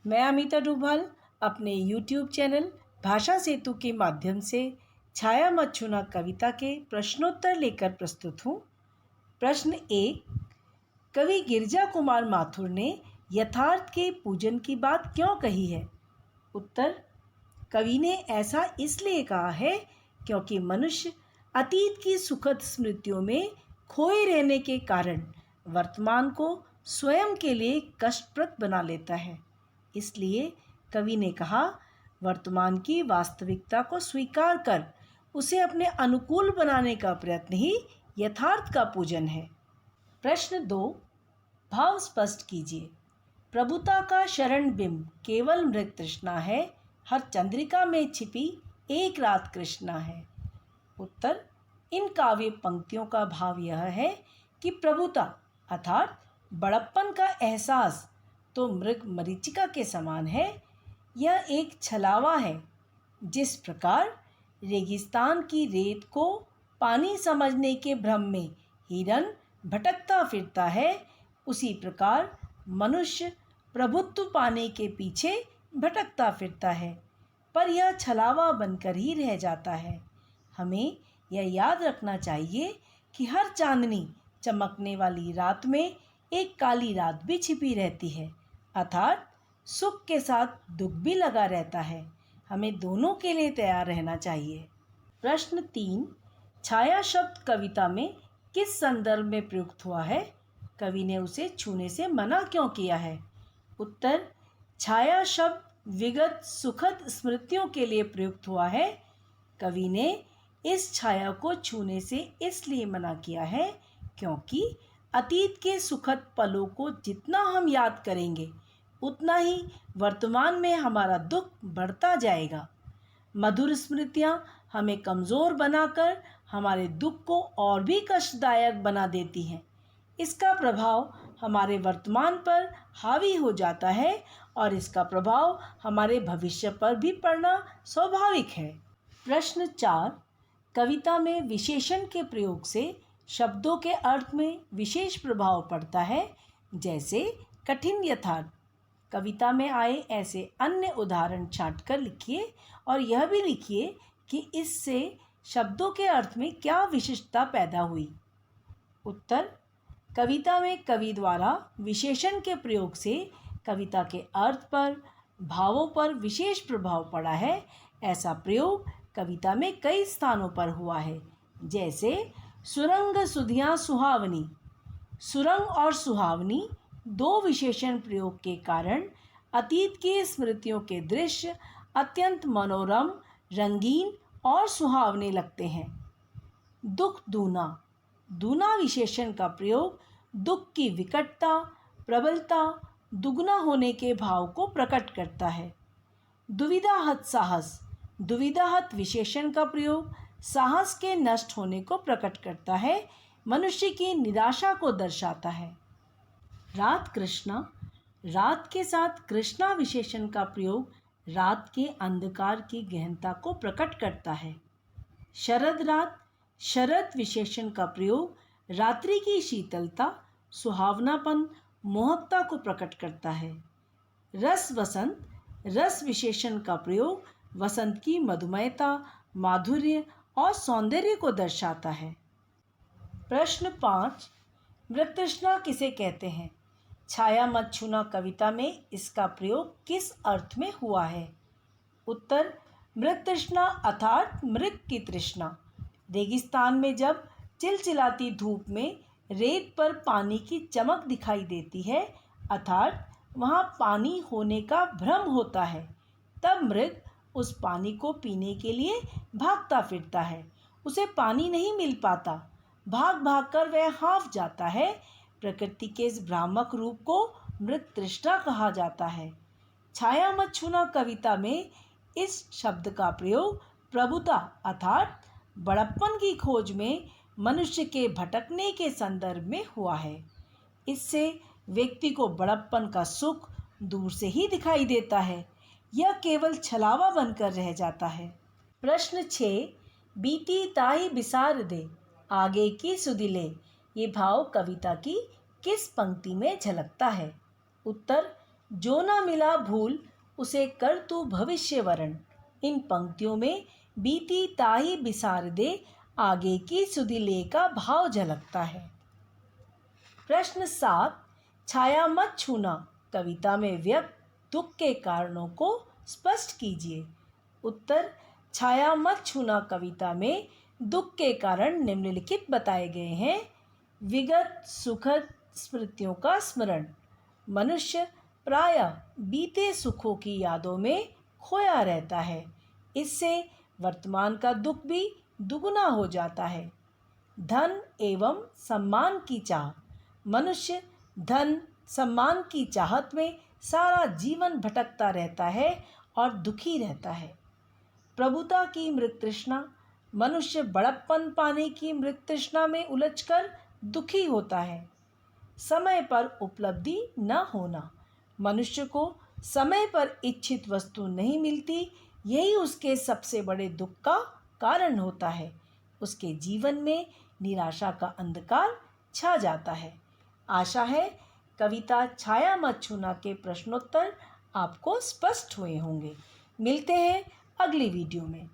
मैं अमिता डोभाल अपने YouTube channel भाषा सेतु के माध्यम से छाया मत छूना कविता के प्रश्नोत्तर लेकर प्रस्तुत हूँ। प्रश्न 1। कवि गिरिजा कुमार माथुर ने यथार्थ के पूजन की बात क्यों कही है? उत्तर। कवि ने ऐसा इसलिए कहा है क्योंकि मनुष्य अतीत की सुखद स्मृतियों में खोए रहने के कारण वर्तमान को स्वयं के लिए कष्टप्रद बना लेता है। इसलिए कवि ने कहा, वर्तमान की वास्तविकता को स्वीकार कर उसे अपने अनुकूल बनाने का प्रयत्न ही यथार्थ का पूजन है। प्रश्न 2। भाव स्पष्ट कीजिए। प्रभुता का शरण बिंब केवल मृग तृष्णा है, हर चंद्रिका में छिपी एक रात कृष्णा है। उत्तर। इन काव्य पंक्तियों का भाव यह है कि प्रभुता अर्थात बड़प्पन का एहसास तो मृग मरीचिका के समान है। यह एक छलावा है। जिस प्रकार रेगिस्तान की रेत को पानी समझने के भ्रम में हिरन भटकता फिरता है, उसी प्रकार मनुष्य प्रभुत्व पाने के पीछे भटकता फिरता है, पर यह छलावा बनकर ही रह जाता है। हमें यह याद रखना चाहिए कि हर चांदनी चमकने वाली रात में एक काली रात भी छिपी रहती है, अर्थात सुख के साथ दुख भी लगा रहता है। हमें दोनों के लिए तैयार रहना चाहिए। प्रश्न 3। छाया शब्द कविता में किस संदर्भ में प्रयुक्त हुआ है? कवि ने उसे छूने से मना क्यों किया है? उत्तर। छाया शब्द विगत सुखद स्मृतियों के लिए प्रयुक्त हुआ है। कवि ने इस छाया को छूने से इसलिए मना किया है क्योंकि अतीत के सुखद पलों को जितना हम याद करेंगे उतना ही वर्तमान में हमारा दुख बढ़ता जाएगा। मधुर स्मृतियाँ हमें कमज़ोर बनाकर हमारे दुख को और भी कष्टदायक बना देती हैं। इसका प्रभाव हमारे वर्तमान पर हावी हो जाता है और इसका प्रभाव हमारे भविष्य पर भी पड़ना स्वाभाविक है। प्रश्न 4। कविता में विशेषण के प्रयोग से शब्दों के अर्थ में विशेष प्रभाव पड़ता है, जैसे कठिन यथार्थ। कविता में आए ऐसे अन्य उदाहरण छांटकर लिखिए और यह भी लिखिए कि इससे शब्दों के अर्थ में क्या विशिष्टता पैदा हुई। उत्तर। कविता में कवि द्वारा विशेषण के प्रयोग से कविता के अर्थ पर, भावों पर विशेष प्रभाव पड़ा है। ऐसा प्रयोग कविता में कई स्थानों पर हुआ है, जैसे सुरंग सुधियाँ सुहावनी। सुरंग और सुहावनी दो विशेषण प्रयोग के कारण अतीत की स्मृतियों के दृश्य अत्यंत मनोरम, रंगीन और सुहावने लगते हैं। दुख दूना। दूना विशेषण का प्रयोग दुख की विकटता, प्रबलता, दुगना होने के भाव को प्रकट करता है। दुविधाहत साहस। दुविधाहत विशेषण का प्रयोग साहस के नष्ट होने को प्रकट करता है, मनुष्य की निराशा को दर्शाता है। रात कृष्णा। रात के साथ कृष्णा विशेषण का प्रयोग रात के अंधकार की गहनता को प्रकट करता है। शरद रात। शरद विशेषण का प्रयोग रात्रि की शीतलता, सुहावनापन, मोहकता को प्रकट करता है। रस वसंत। रस विशेषण का प्रयोग वसंत की मधुमेहता, माधुर्य और सौंदर्य को दर्शाता है। प्रश्न 5। मृगतृष्णा किसे कहते हैं? छाया मत छूना कविता में इसका प्रयोग किस अर्थ में हुआ है? उत्तर। मृगतृष्णा अर्थात मृग की तृष्णा। रेगिस्तान में जब चिलचिलाती धूप में रेत पर पानी की चमक दिखाई देती है, अर्थात वहाँ पानी होने का भ्रम होता है, तब मृग उस पानी को पीने के लिए भागता फिरता है। उसे पानी नहीं मिल पाता, भाग भाग कर वह हांफ जाता है। प्रकृति के इस भ्रामक रूप को मृग तृष्णा कहा जाता है। छाया मत छूना कविता में इस शब्द का प्रयोग प्रभुता अर्थात बड़प्पन की खोज में मनुष्य के भटकने के संदर्भ में हुआ है। इससे व्यक्ति को बड़प्पन का सुख दूर से ही दिखाई देता है, यह केवल छलावा बनकर रह जाता है। प्रश्न 6। बीती ताई बिसार दे, आगे की सुधिले। ये भाव कविता की किस पंक्ति में झलकता है? उत्तर। जो ना मिला भूल उसे कर तू भविष्य वरण। इन पंक्तियों में बीती ताही बिसार दे आगे की सुदिले का भाव झलकता है। प्रश्न 7, छाया मत छूना कविता में व्यक्त दुख के कारणों को स्पष्ट कीजिए। उत्तर, छाया मत छूना कविता में दुख के कारण निम्नलिखित बताए गए हैं। विगत सुखद स्मृतियों का स्मरण। मनुष्य प्रायः बीते सुखों की यादों में खोया रहता है। इससे वर्तमान का दुख भी दुगुना हो जाता है। धन एवं सम्मान की चाह। मनुष्य धन सम्मान की चाहत में सारा जीवन भटकता रहता है और दुखी रहता है। प्रभुता की मृत तृष्णा। मनुष्य बड़प्पन पाने की मृत तृष्णा में उलझकर दुखी होता है। समय पर उपलब्धि न होना। मनुष्य को समय पर इच्छित वस्तु नहीं मिलती, यही उसके सबसे बड़े दुख का कारण होता है। उसके जीवन में निराशा का अंधकार छा जाता है। आशा है कविता छाया मत छूना के प्रश्नोत्तर आपको स्पष्ट हुए होंगे। मिलते हैं अगली वीडियो में।